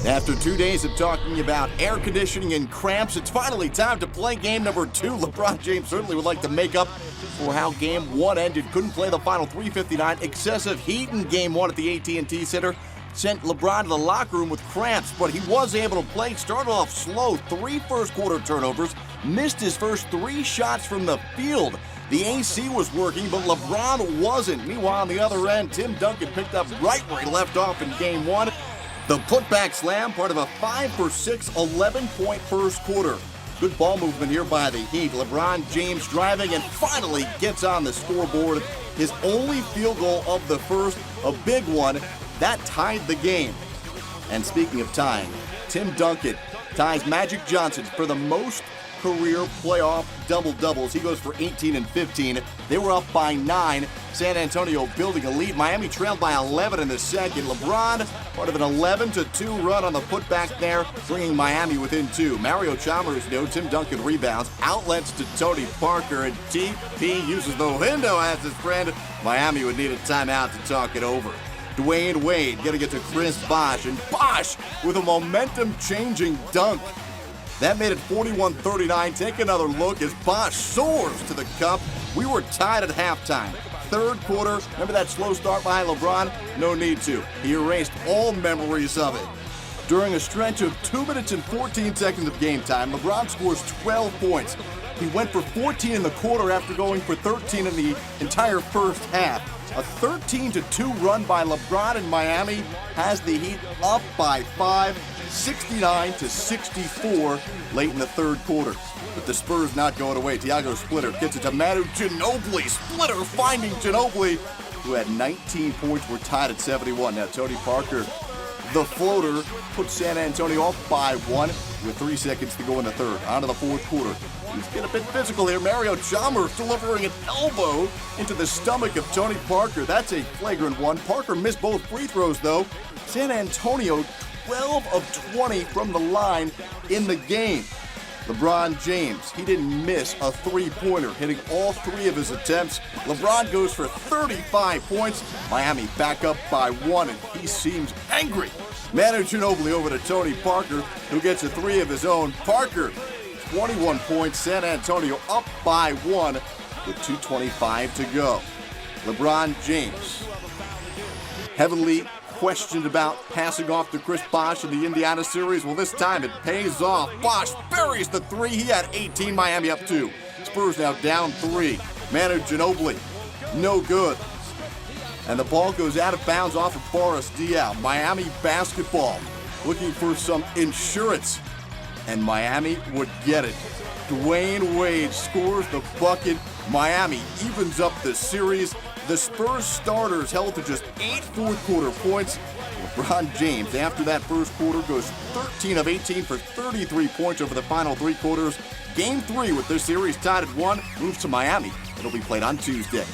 After 2 days of talking about air conditioning and cramps, it's finally time to play game number 2. LeBron James certainly would like to make up for how game 1 ended. Couldn't play the final 3:59. Excessive heat in game 1 at the AT&T Center sent LeBron to the locker room with cramps, but he was able to play. Started off slow, 3 first-quarter turnovers, missed his first 3 shots from the field. The AC was working, but LeBron wasn't. Meanwhile, on the other end, Tim Duncan picked up right where he left off in game 1. The putback slam, part of a 5-for-6, 11-point first quarter. Good ball movement here by the Heat. LeBron James driving and finally gets on the scoreboard. His only field goal of the first, a big one, that tied the game. And speaking of tying, Tim Duncan ties Magic Johnson for the most career playoff double-doubles. He goes for 18 and 15. They were up by 9. San Antonio building a lead. Miami trailed by 11 in the second. LeBron, part of an 11-2 run on the putback there, bringing Miami within 2. Mario Chalmers, Tim Duncan rebounds, outlets to Tony Parker, and TP uses the window as his friend. Miami would need a timeout to talk it over. Dwayne Wade going to get to Chris Bosh, and Bosh with a momentum-changing dunk. That made it 41-39. Take another look as Bosh soars to the cup. We were tied at halftime. Third quarter, remember that slow start behind LeBron? No need to. He erased all memories of it. During a stretch of 2 minutes and 14 seconds of game time, LeBron scores 12 points. He went for 14 in the quarter after going for 13 in the entire first half. A 13-2 run by LeBron in Miami has the Heat up by 5, 69-64 late in the third quarter. But the Spurs not going away. Thiago Splitter gets it to Manu Ginobili. Splitter finding Ginobili, who had 19 points. We're tied at 71. Now Tony Parker, the floater, puts San Antonio off by 1 with 3 seconds to go in the third. On to the fourth quarter. He's getting a bit physical here. Mario Chalmers delivering an elbow into the stomach of Tony Parker. That's a flagrant one. Parker missed both free throws, though. San Antonio 12 of 20 from the line in the game. LeBron James, he didn't miss a three-pointer, hitting all 3 of his attempts. LeBron goes for 35 points. Miami back up by 1, and he seems angry. Manu Ginobili over to Tony Parker, who gets a 3 of his own. Parker, 21 points. San Antonio up by 1 with 2:25 to go. LeBron James, heavily questioned about passing off to Chris Bosh in the Indiana series. Well, this time it pays off. Bosh buries the 3. He had 18. Miami up 2. Spurs now down 3. Manu Ginobili, no good. And the ball goes out of bounds off of Boris Diaw. Miami basketball looking for some insurance, and Miami would get it. Dwayne Wade scores the bucket. Miami evens up the series. The Spurs starters held to just 8 fourth-quarter points. LeBron James, after that first quarter, goes 13 of 18 for 33 points over the final 3 quarters. Game 3, with this series tied at 1, moves to Miami. It'll be played on Tuesday.